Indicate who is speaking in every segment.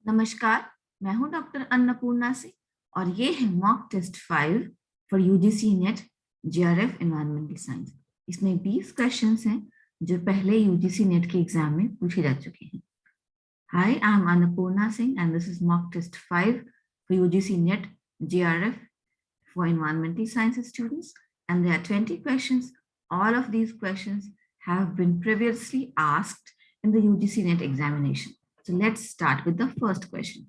Speaker 1: नमस्कार, मैं हूं डॉक्टर अन्नपूर्णा से और ये है mock test 5 for UGC NET JRF environmental science. इसमें 20 क्वेश्चंस हैं जो पहले यूजीसी नेट के एग्जाम में पूछे जा चुके हैं। Hi, I am Annapurna Singh and this is mock test 5 for UGC NET JRF for environmental sciences students, and there are 20 questions. All of these questions have been previously asked in the UGC NET examination. So let's start with the first question.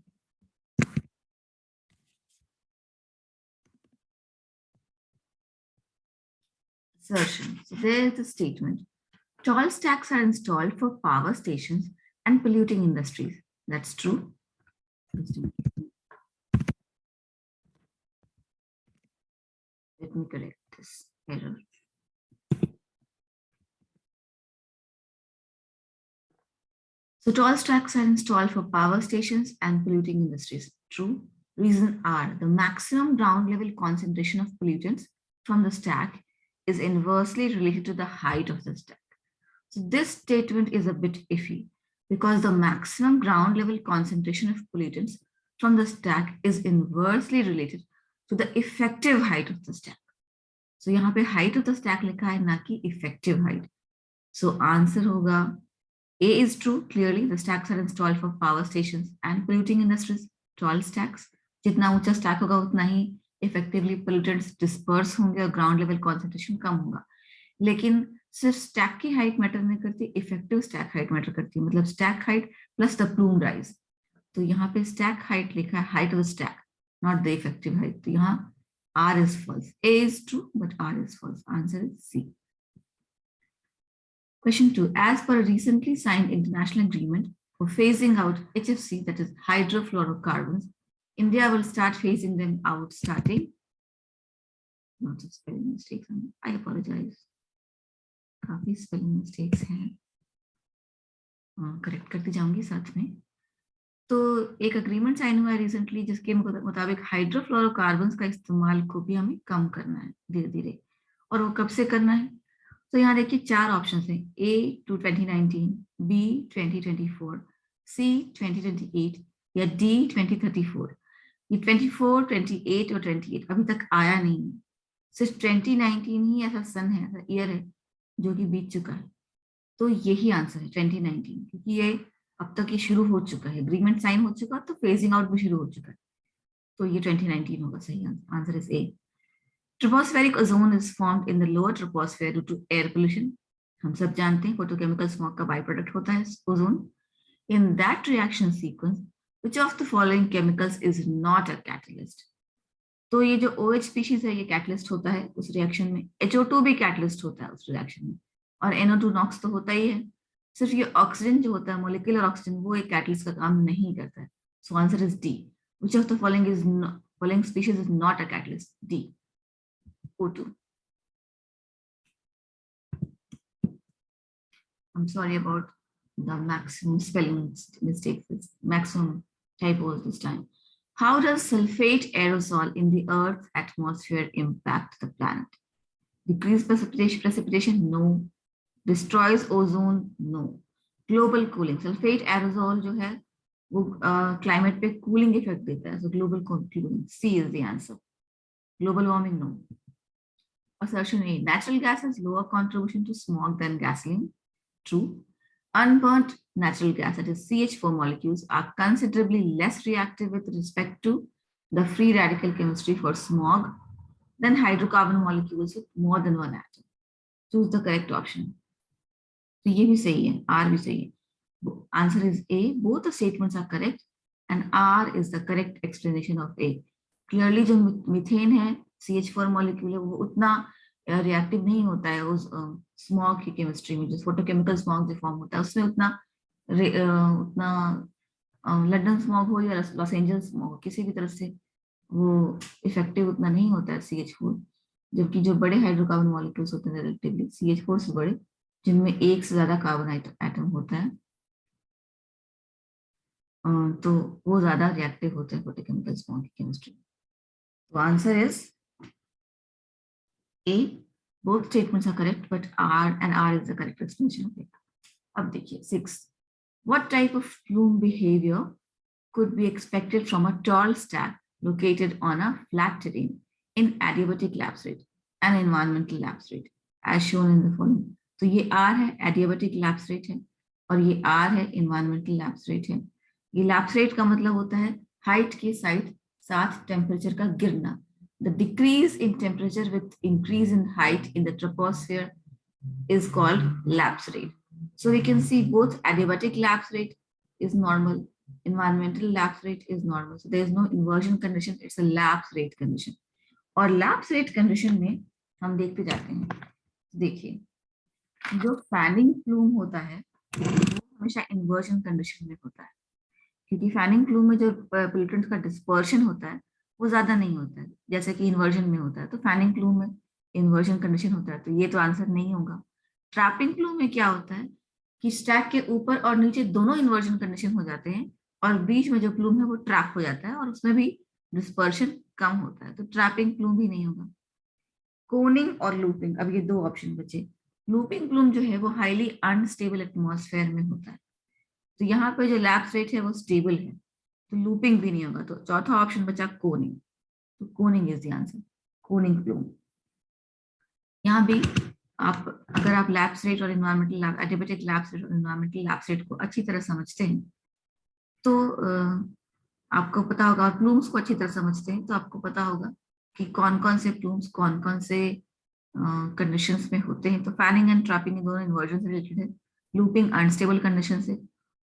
Speaker 1: Assertion. So there is the statement. Tall stacks are installed for power stations and polluting industries. That's true. Let me correct this error. So tall stacks are installed for power stations and polluting industries. True. Reason are the maximum ground level concentration of pollutants from the stack is inversely related to the height of the stack. So this statement is a bit iffy because the maximum ground level concentration of pollutants from the stack is inversely related to the effective height of the stack. So यहाँ पे height of the stack लिखा है ना कि effective height. So answer होगा A is true. Clearly, the stacks are installed for power stations and polluting industries. Tall stacks. जितना ऊंचा stack होगा उतना ही effectively pollutants disperse होंगे और ground level concentration कम होगा. लेकिन सिर्फ stack की height matter नहीं करती, effective stack height matter करती है. मतलब stack height plus the plume rise. तो यहाँ पे stack height लिखा है height of the stack, not the effective height. तो यहाँ R is false. A is true, but R is false. Answer is C. Question 2. As per a recently signed international agreement for phasing out HFC, that is hydrofluorocarbons, India will start phasing them out starting. Lots of spelling mistakes. I apologize. काफी spelling mistakes हैं. Correct करती जाऊंगी साथ में. तो एक agreement sign हुआ है रिसेंटली जिसके मुताबिक हाइड्रोफ्लोरोकार्बन्स का इस्तेमाल को भी हमें कम करना है धीरे धीरे. और वो कब से करना है? तो यहाँ देखिए 4 ऑप्शन है. A to 2019, B 2024, C 2028 या D 2034. ये 24, 28 और 28 अभी तक आया नहीं है. सिर्फ 2019 ही ऐसा सन है, ऐसा ईयर है जो कि बीत चुका है. तो यही आंसर है 2019, क्योंकि ये अब तक ये शुरू हो चुका है, एग्रीमेंट साइन हो चुका है, तो फेजिंग आउट भी शुरू हो चुका है. तो ये 2019 होगा सही answer. Is a. Tropospheric ozone is formed in the lower troposphere due to air pollution. हम सब जानते हैं photochemical smog का byproduct होता है ozone. In that reaction sequence, which of the following chemicals is not a catalyst? तो ये जो OH species है ये catalyst होता है उस reaction में. HO2 भी catalyst होता है उस reaction में. और NO2 NOx तो होता ही है. सिर्फ ये ऑक्सीजन जो होता है molecular oxygen वो एक catalyst का काम नहीं करता है. So answer is D. Which of the following species is not a catalyst? D. O2. I'm sorry about the maximum spelling mistakes, maximum typos this time. How does sulfate aerosol in the Earth's atmosphere impact the planet? Decrease precipitation? No. Destroys ozone? No. Global cooling. Sulfate aerosol जो है वो climate पे cooling effect देता है. So global cooling. C is the answer. Global warming? No. Assertion A. Natural gas has lower contribution to smog than gasoline. True. Unburnt natural gas, that is CH4 molecules, are considerably less reactive with respect to the free radical chemistry for smog than hydrocarbon molecules with more than one atom. Choose the correct option. So ये भी सही है, R भी सही है. Answer is A. Both the statements are correct and R is the correct explanation of A. Clearly जो methane है CH4 molecule है वो उतना रिएक्टिव नहीं होता है उस स्मॉग की केमिस्ट्री में. जो फोटोकेमिकल स्मॉग जो फॉर्म होता है उसमें उतना लंदन स्मॉग हो या लॉस एंजल्स स्मॉग हो, किसी भी तरह से वो इफेक्टिव उतना नहीं होता है CH4. जबकि जो बड़े हाइड्रोकार्बन मॉलिक्यूल्स होते हैं रिलेटिवली CH4 से बड़े, जिनमें एक से ज्यादा कार्बन एटम होता है, तो वो ज्यादा रिएक्टिव होते हैं फोटोकेमिकल स्मॉग की केमिस्ट्री. तो answer is A. Both statements are correct, but R is the correct explanation of it. अब देखिए 6. What type of plume behavior could be expected from a tall stack located on a flat terrain in adiabatic lapse rate and environmental lapse rate as shown in the following. तो ये R है adiabatic lapse rate है और ये R है environmental lapse rate है. ये lapse rate का मतलब होता है हाइट के साथ टेम्परेचर का गिरना. The decrease in temperature with increase in height in the troposphere is called lapse rate. So we can see both adiabatic lapse rate is normal, environmental lapse rate is normal. So there is no inversion condition, it's a lapse rate condition. और lapse rate condition में हम देखते जाते हैं. देखिए, जो fanning plume होता है वो हमेशा इन्वर्जन कंडीशन में होता है, क्योंकि फैनिंग प्लूम में जो पोल्यूटेंट्स का डिस्पर्शन होता है वो ज्यादा नहीं होता है जैसे कि इन्वर्जन में होता है. तो फैनिंग प्लूम में इन्वर्जन कंडीशन होता है, तो ये तो आंसर नहीं होगा. ट्रैपिंग प्लूम में क्या होता है कि स्टैक के ऊपर और नीचे दोनों इन्वर्जन कंडीशन हो जाते हैं और बीच में जो प्लूम है वो ट्रैप हो जाता है और उसमें भी डिस्पर्शन कम होता है, तो ट्रैपिंग प्लूम भी नहीं होगा. कोनिंग और लूपिंग, अब ये दो ऑप्शन बचे. लूपिंग प्लूम जो है वो हाईली अनस्टेबल एटमॉस्फेयर में होता है, तो यहाँ पे जो लैप्स रेट है वो स्टेबल है, तो लूपिंग भी नहीं होगा. तो चौथा ऑप्शन बचा कोनिंग, तो Koenig is the answer, Koenig plume. यहाँ भी आप अगर आप लैप्स रेट और एनवायरमेंटल एडियाबेटिक लैप्स रेट और एनवायरमेंटल लैप्स रेट को अच्छी तरह समझते हैं तो आपको पता होगा, और प्लूम्स को अच्छी तरह समझते हैं तो आपको पता होगा कि कौन कौन से प्लूम्स कौन कौन से कंडीशंस में होते हैं. तो फैनिंग एंड ट्रैपिंग दोनों इन्वर्जन से रिलेटेड है, लूपिंग अनस्टेबल कंडीशन से,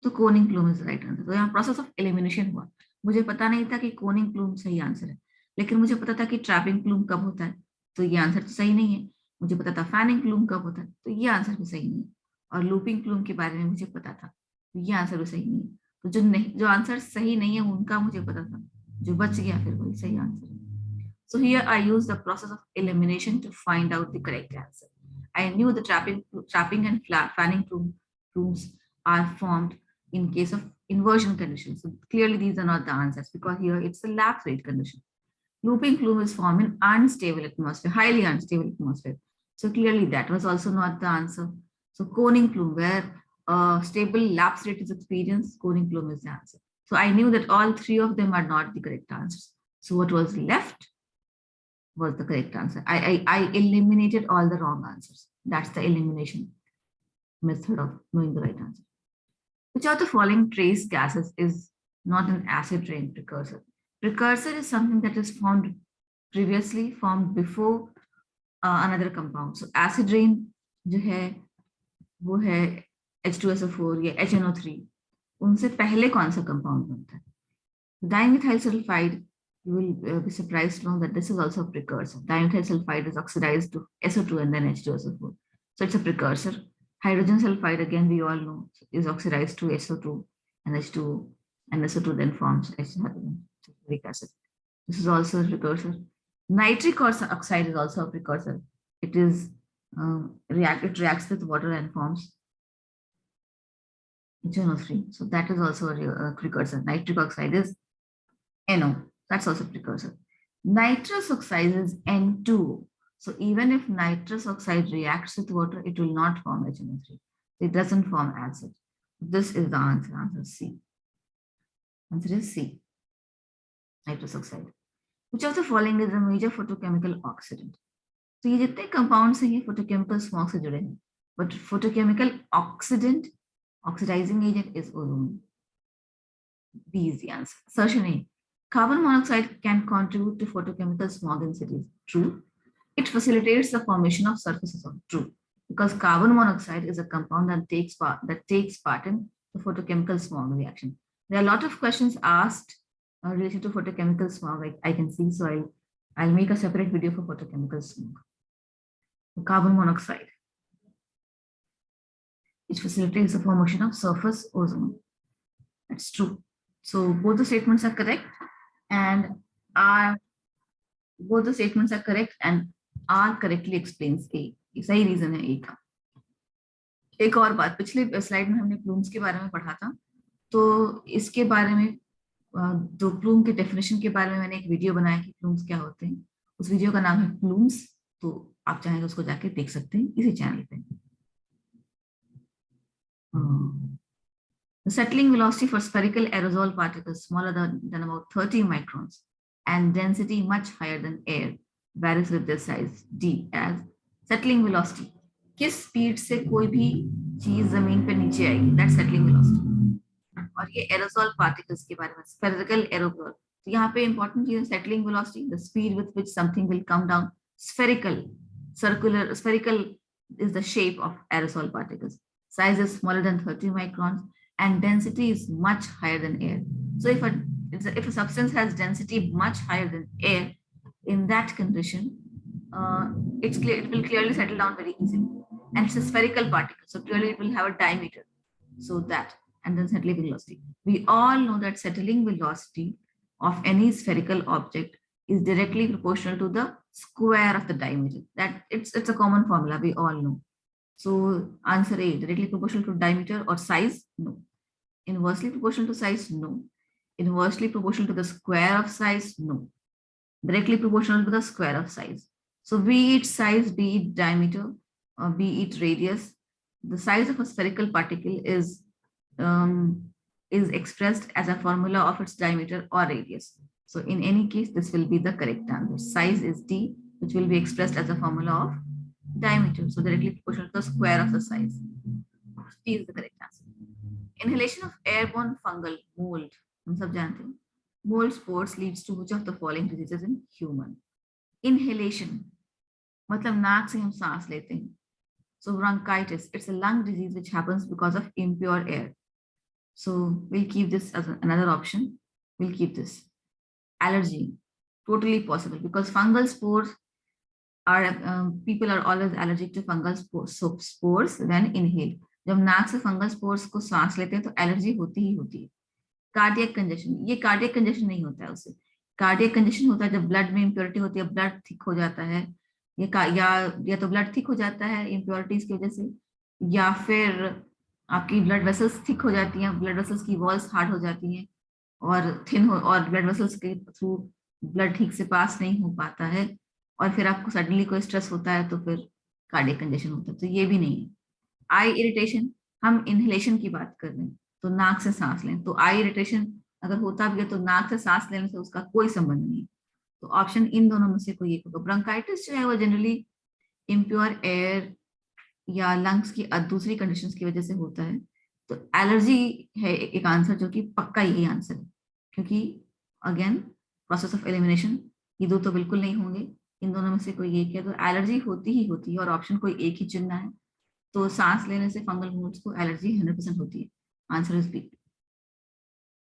Speaker 1: तो Koenig plume is right answer. तो यहाँ प्रोसेस ऑफ एलिमिनेशन हुआ. मुझे पता नहीं था कि कोनिंग प्लूम सही आंसर है, लेकिन मुझे पता था कि ट्रैपिंग प्लूम कब होता है, तो ये आंसर तो सही नहीं है. मुझे पता था फैनिंग प्लूम कब होता है, तो ये आंसर भी सही नहीं है. और लूपिंग प्लूम के बारे में मुझे पता था, तो ये आंसर भी सही नहीं है. तो जो आंसर सही नहीं है उनका मुझे पता था, जो बच गया फिर वही सही आंसर है. So here I use the process of elimination to find out the correct answer. I knew the trapping and fanning plumes are formed in case of inversion conditions. So clearly these are not the answers because here it's a lapse rate condition. Looping plume is formed in unstable atmosphere, highly unstable atmosphere. So clearly that was also not the answer. So coning plume, where stable lapse rate is experienced, coning plume is the answer. So I knew that all three of them are not the correct answers. So what was left was the correct answer. I eliminated all the wrong answers. That's the elimination method of knowing the right answer. Which of the following trace gases is not an acid rain precursor? Precursor is something that is formed before another compound. So acid rain जो है वो है H2SO4 या HNO3, उनसे पहले कौन सा compound बनता है? Dimethyl sulfide, you will be surprised to know that this is also a precursor. Dimethyl sulfide is oxidized to SO2 and then H2SO4. So it's a precursor. Hydrogen sulfide, again, we all know, is oxidized to SO2 and H2, and SO2 then forms sulfuric acid. This is also a precursor. Nitric oxide is also a precursor. It is it reacts with water and forms HNO3. So that is also a precursor. Nitric oxide is NO. That's also precursor. Nitrous oxide is N2. So even if nitrous oxide reacts with water, it will not form HNO3. It doesn't form acid. This is the answer. Answer C. Answer is C. Nitrous oxide. Which of the following is a major photochemical oxidant? So ये जितने compounds हैं ये photochemical smoke से जुड़े हैं. But photochemical oxidant, oxidizing agent is ozone. B is the answer. Assertion A. Carbon monoxide can contribute to photochemical smog in cities. True. It facilitates the formation of surfaces of true, because carbon monoxide is a compound that takes part in the photochemical smog reaction. There are a lot of questions asked related to photochemical smog, I can see, so I'll make a separate video for photochemical smog. Carbon monoxide, it facilitates the formation of surface ozone. That's true. So both the statements are correct, and R correctly explains A. सही reason है A का. एक और बात, पिछले slide में हमने plumes के बारे में पढ़ा था, तो इसके बारे में जो प्लूम के डेफिनेशन के बारे में मैंने एक वीडियो बनाया कि प्लूम्स क्या होते हैं. उस वीडियो का नाम है प्लूम्स, तो आप चाहें तो उसको जाके देख सकते हैं इसी चैनल पे. The settling velocity for spherical aerosol particles smaller than about 30 microns and density much higher than air varies with their size. D as settling velocity. किस स्पीड से कोई भी चीज जमीन पे नीचे आएगी, दैट सेटलिंग वेलोसिटी। और ये एरोसोल पार्टिकल्स के बारे में, स्फेरिकल एरोसोल, तो यहाँ पे इंपॉर्टेंट चीज है settling velocity, the speed with which something will come down. Spherical, circular, spherical is the shape of aerosol particles. Size is smaller than 30 microns and density is much higher than air. So if a substance has density much higher than air, in that condition, it will clearly settle down very easily. And it's a spherical particle, so clearly it will have a diameter. So that, and then settling velocity. We all know that settling velocity of any spherical object is directly proportional to the square of the diameter. That it's a common formula, we all know. So answer A, directly proportional to diameter or size? No. Inversely proportional to size? No. Inversely proportional to the square of size? No. Directly proportional to the square of size. So be it size, be it diameter, or be it radius, the size of a spherical particle is expressed as a formula of its diameter or radius. So in any case, this will be the correct answer. Size is D, which will be expressed as a formula of diameter. So directly proportional to the square of the size. D is the correct answer. Inhalation of airborne fungal mold. हम सब जानते हैं. Mold spores leads to which of the following diseases in human? Inhalation, मतलब नाक से हम सांस लेते हैं. So bronchitis, it's a lung disease which happens because of impure air. So we'll keep this as another option. We'll keep this. Allergy, totally possible because fungal spores are, people are always allergic to fungal spores when inhale. जब नाक से fungal spores को सांस लेते हैं तो allergy होती ही होती है. कार्डियक कंजेशन, ये कार्डियक कंजेशन नहीं होता है उससे. कार्डियक कंजेशन होता है जब ब्लड में इम्प्योरिटी होती है, ब्लड थिक हो जाता है, या तो ब्लड थिक हो जाता है इम्प्योरिटीज की वजह से, या फिर आपकी ब्लड वेसल्स थिक हो जाती हैं, ब्लड वेसल्स की वॉल्स हार्ड हो जाती हैं और थिन हो, और ब्लड वेसल्स के थ्रू ब्लड ठीक से पास नहीं हो पाता है, और फिर आपको सडनली कोई स्ट्रेस होता है तो फिर कार्डियक कंजेशन होता है. तो ये भी नहीं है. आई इरिटेशन, हम इनहेलेशन की बात कर रहे हैं तो नाक से सांस लें, तो आई इरिटेशन अगर होता भी है तो नाक से सांस लेने से उसका कोई संबंध नहीं. तो ऑप्शन इन दोनों में से कोई एक होगा. ब्रोंकाइटिस जो है वो जनरली इम्प्योर एयर या लंग्स की दूसरी कंडीशंस की वजह से होता है. तो एलर्जी है एक आंसर जो कि पक्का यही आंसर है, क्योंकि अगेन प्रोसेस ऑफ एलिमिनेशन, ये दो तो बिल्कुल नहीं होंगे, इन दोनों में से कोई एक है. तो एलर्जी होती ही होती है और ऑप्शन कोई एक ही चुनना है. तो सांस लेने से फंगल मोल्ड्स को एलर्जी 100% होती है. Answer is B.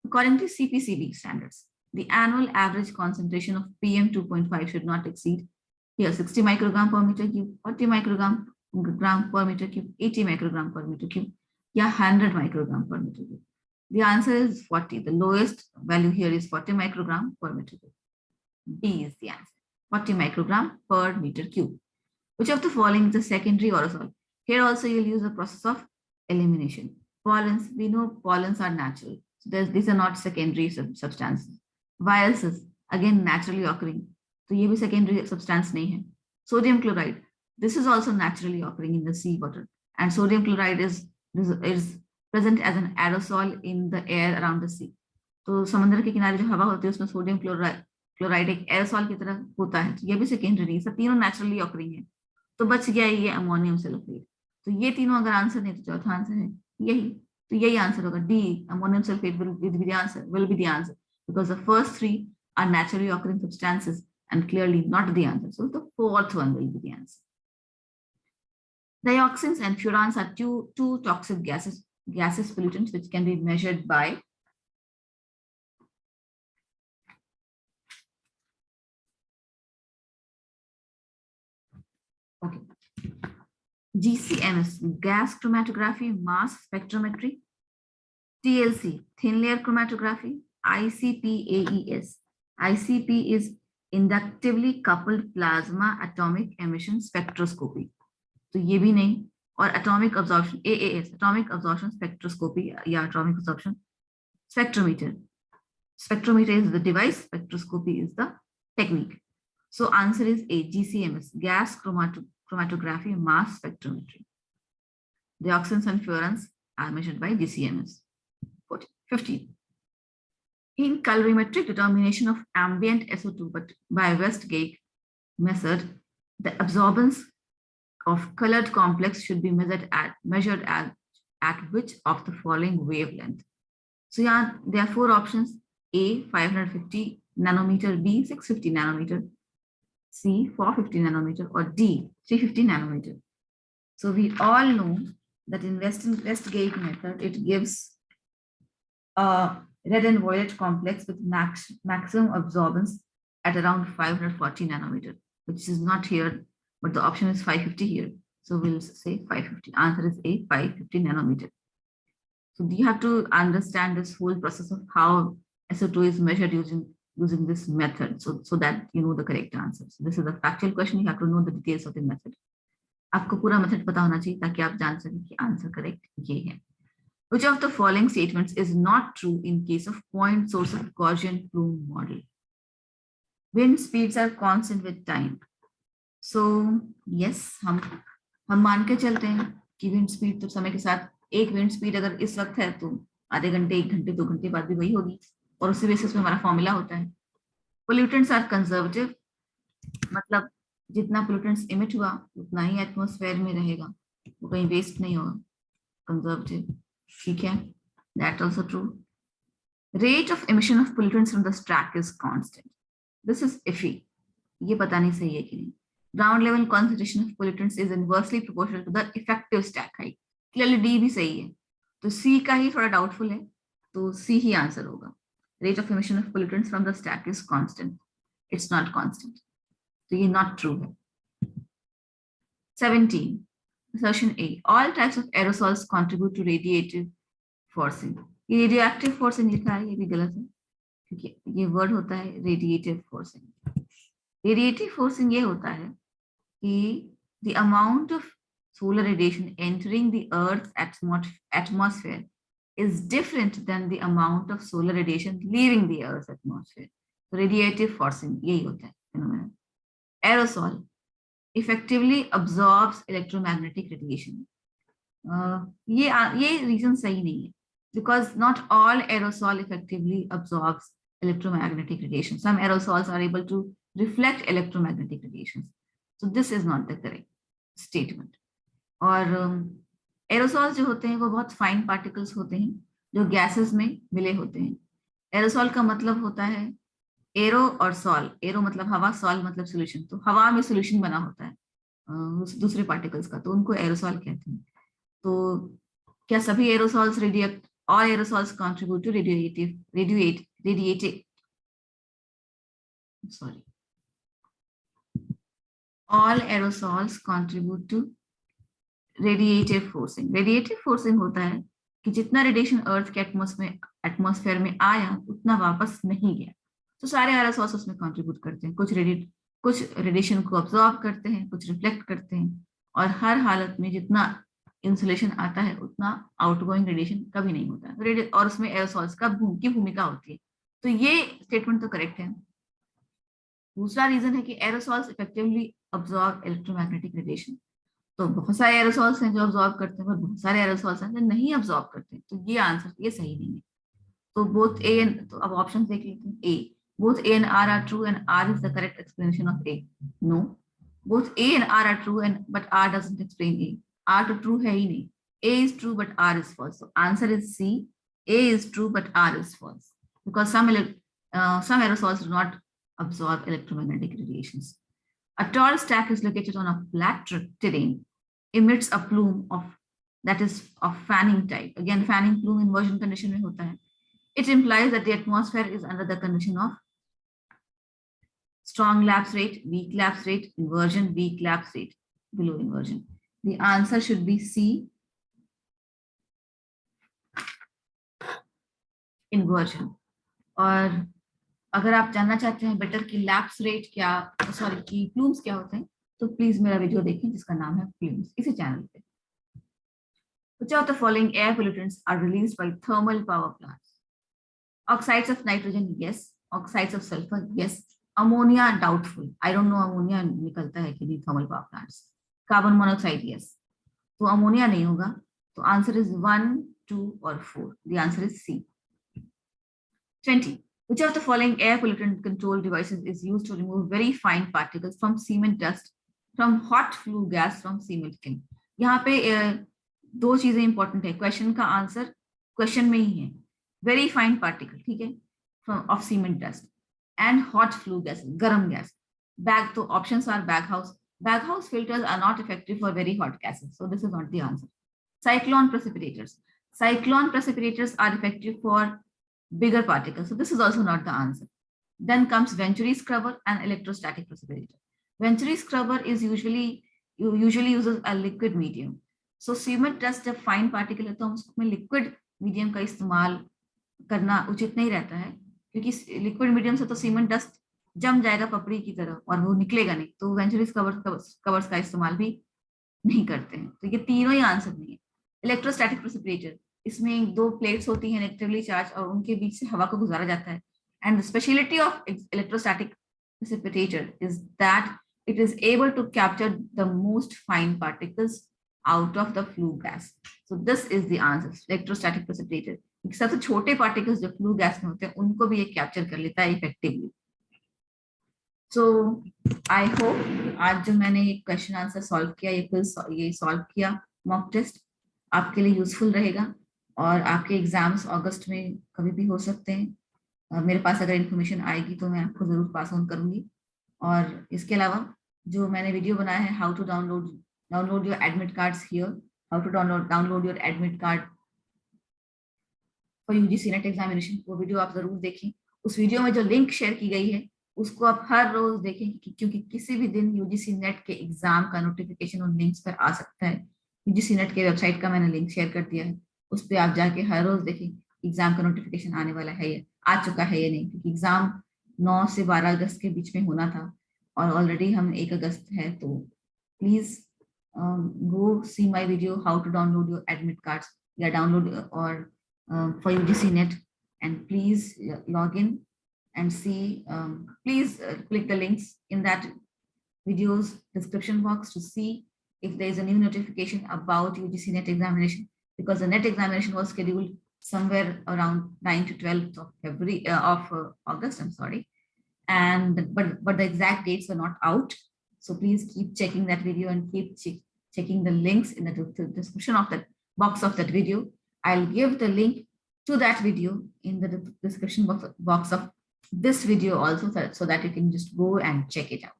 Speaker 1: According to CPCB standards, the annual average concentration of PM 2.5 should not exceed here 60 microgram per meter cube, 40 microgram per meter cube, 80 microgram per meter cube, या 100 microgram per meter cube. The answer is 40. The lowest value here is 40 microgram per meter cube. B is the answer. 40 microgram per meter cube. Which of the following is a secondary aerosol? Here also you'll use the process of elimination. Pollens, we know pollens are natural. So these are not secondary substances. Viruses, again naturally occurring. So ये भी secondary substance नहीं है. Sodium chloride, this is also naturally occurring in the sea water. And sodium chloride is present as an aerosol in the air around the sea. तो समुद्र के किनारे जो हवा होती है उसमें सोडियम क्लोराइड एक एरोसॉल की तरह होता है. तो ये भी सेकेंडरी, सब तीनों नेचुरली ऑकरिंग है. तो बच गया ये अमोनियम सल्फेट. तो ये तीनों अगर आंसर नहीं तो चौथा आंसर है यही. तो यही आंसर होगा D, ammonium sulphate will be the answer because the first three are naturally occurring substances and clearly not the answer. So the fourth one will be the answer. Dioxins and furans are two toxic gases pollutants which can be measured by GCMS, gas chromatography, mass spectrometry, TLC, thin layer chromatography, ICP-AES. ICP is inductively coupled plasma atomic emission spectroscopy. तो ये भी नहीं. और atomic absorption, AAS, atomic absorption spectroscopy या atomic absorption spectrometer. Spectrometer is the device, spectroscopy is the technique. So answer is A, GCMS, gas chromatography, mass spectrometry. Dioxins and furans are measured by GCMS. 15. In calorimetric determination of ambient SO2 but by Westgate method, the absorbance of colored complex should be measured at which of the following wavelength? So yeah, there are 4 options: A 550 nanometer, B 650 nanometer, C 450 nanometer, or D 350 nanometer. So we all know that in Westgate method, it gives a red and violet complex with maximum absorbance at around 540 nanometer, which is not here, but the option is 550 here. So we'll say 550. Answer is A, 550 nanometer. So you have to understand this whole process of how SO2 is measured using this method, so that you know the correct answer. So this is a factual question. You have to know the details of the method. आपको पूरा method पता होना चाहिए ताकि आप जान सकें कि आंसर करेक्ट ये है. Which of the following statements is not true in case of point source of Gaussian plume model? Wind speeds are constant with time. So yes, हम मान के चलते हैं कि विंड स्पीड तो समय के साथ, एक विंड स्पीड अगर इस वक्त है तो आधे घंटे, 1 घंटे, 2 घंटे बाद भी वही होगी, और उसी बेसिस पे हमारा फॉर्मूला होता है. पोल्यूटेंट्स आर कंजर्वेटिव, मतलब जितना पोल्यूटेंट्स इमिट हुआ उतना ही एटमॉस्फेयर में रहेगा, वो कहीं वेस्ट नहीं होगा. कंजर्वेटिव, ठीक है, that also true. Rate of emission of pollutants from the stack is constant. This is iffy, ये पता नहीं सही है कि नहीं. Ground level concentration of pollutants is inversely proportional to the effective stack height. Clearly D भी सही है, तो C का ही थोड़ा डाउटफुल है, तो C ही आंसर होगा. Rate of emission of pollutants from the stack is constant. It's not constant. तो ये not true है. 17. Assertion A. All types of aerosols contribute to radiative forcing. ये radioactive forcing लिखा है, ये भी गलत है, क्योंकि ये वर्ड होता है radiative forcing. Radiative forcing ये होता है the amount of solar radiation entering the Earth's atmosphere is different than the amount of solar radiation leaving the Earth's atmosphere. So radiative forcing यही होता है phenomenon. Aerosol effectively absorbs electromagnetic radiation. ये reason सही नहीं है, because not all aerosol effectively absorbs electromagnetic radiation. Some aerosols are able to reflect electromagnetic radiations. So this is not the correct statement. और aerosols जो होते हैं वो बहुत फाइन पार्टिकल्स होते हैं जो गैसेस में मिले होते हैं. एरोसॉल का मतलब होता है एरो और सॉल. एरो मतलब हवा, सॉल मतलब सोल्यूशन. तो हवा में सोल्यूशन बना होता है दूसरे पार्टिकल्स का, तो उनको एरोसॉल कहते हैं. तो क्या सभी aerosols all aerosols contribute to all aerosols contribute to radiative forcing. Radiative forcing होता है कि जितना रेडिएशन अर्थ के एटमॉस्फेयर में आया उतना वापस नहीं गया. तो सारे एरोसॉल्स उसमें कंट्रीब्यूट करते हैं. कुछ रेडिएशन को अब्सॉर्ब करते हैं, कुछ रिफ्लेक्ट करते हैं, और हर हालत में जितना इंसुलेशन आता है उतना आउटगोइंग रेडिएशन कभी नहीं होता है, और उसमें एरोसॉल्स की भूमिका होती है. तो ये स्टेटमेंट तो करेक्ट है. दूसरा रीजन है कि aerosols effectively absorb electromagnetic radiation. तो बहुत सारे एरोसॉल्स हैं जो अब्सॉर्ब करते हैं, पर बहुत सारे एरोसॉल्स हैं जो नहीं अब्सॉर्ब करते हैं. तो ये आंसर ये सही नहीं है. तो बोथ ए एंड, तो अब ऑप्शन देख लेते हैं. ए, both A and R are true and R is the correct explanation of A. No, both A and R are true but R doesn't explain A. R तो true है ही नहीं. A is true but R is false. So answer is C. A is true but R is false because some aerosols do not absorb electromagnetic radiations. A tall stack is located on a flat terrain, emits a plume that is of fanning type. Again, fanning plume inversion condition में होता है. It implies that the atmosphere is under the condition of strong lapse rate, weak lapse rate, inversion, weak lapse rate, below inversion. The answer should be C, inversion. और अगर आप जानना चाहते हैं better कि लैप्स रेट क्या, sorry कि plumes क्या होते हैं, तो प्लीज मेरा वीडियो देखें जिसका नाम है प्लूम्स, इसी चैनल पे. Which of the following air pollutants are released by thermal power plants? Oxides of nitrogen, yes. Oxides of sulfur, yes. Ammonia, doubtful. I don't know ammonia निकलता है कि नहीं thermal power plants. Carbon monoxide, yes. तो ammonia नहीं होगा. तो answer is 1, 2 और 4. The answer is C. 20. Which of the following air pollutant control devices is used to remove very fine particles from cement dust from hot flue gas from cement kiln? यहाँ पे दो चीजें important है, question का answer question में ही है, very fine particle, ठीक है, from of cement dust and hot flue gas, गर्म गैस. बैग, तो options are bag house filters are not effective for very hot gases, so this is not the answer. Cyclone precipitators are effective for bigger particles, so this is also not the answer. Then comes Venturi scrubber and electrostatic precipitator. Venturi scrubber is usually uses a liquid medium. So cement dust जब fine particle है तो हम उसमें liquid medium का इस्तेमाल करना उचित नहीं रहता है, क्योंकि liquid medium से तो cement dust जम जाएगा पपड़ी की तरह और वो निकलेगा नहीं, तो Venturi कवर्स का इस्तेमाल भी नहीं करते हैं. तो ये तीनों ही आंसर नहीं है. इलेक्ट्रोस्टैटिक प्रेसिपिटेटर, इसमें दो प्लेट्स होती हैं नेगेटिवली चार्ज और उनके बीच से हवा को गुजारा जाता है. And the speciality of electrostatic precipitator is that it is able to capture the most fine particles out of the flue gas. So this is the answer, electrostatic precipitator. सबसे छोटे particles जो flue gas में होते हैं उनको भी ये capture कर लेता है इफेक्टिवली. So I hope आज जो मैंने ये क्वेश्चन आंसर सॉल्व किया, ये सॉल्व किया मॉक टेस्ट आपके लिए यूजफुल रहेगा और आपके एग्जाम्स अगस्त में कभी भी हो सकते हैं. मेरे पास अगर इन्फॉर्मेशन आएगी तो मैं आपको जरूर पास ऑन करूंगी. और इसके अलावा जो मैंने वीडियो बनाया है, how to download your admit cards here, how to download your admit card for UGC NET examination, वो वीडियो आप जरूर देखें. उस वीडियो में जो लिंक शेयर की गई है उसको आप हर रोज देखें, क्योंकि किसी भी दिन यूजीसी नेट के एग्जाम का नोटिफिकेशन उन लिंक्स पर आ सकता है. यूजीसी नेट के वेबसाइट का मैंने लिंक शेयर कर दिया है, उस पर आप जाके हर रोज देखें एग्जाम का नोटिफिकेशन आने वाला है या आ चुका है या नहीं, क्योंकि एग्जाम 9 से 12 अगस्त के बीच में होना था और ऑलरेडी हम 1 अगस्त है. तो please go see my video how to download your admit cards या डाउनलोड और for UGC NET, and please log in and see, please click the links in that video's description box to see if there is a new notification about UGC NET examination, because the NET examination was scheduled somewhere around 9 to 12th of February August, I'm sorry, and but the exact dates were not out. So please keep checking that video and keep checking the links in the description of that box of that video. I'll give the link to that video in the description box of this video also, so that you can just go and check it out.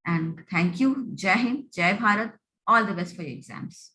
Speaker 1: And thank you. Jai Hind, Jai Bharat. All the best for your exams.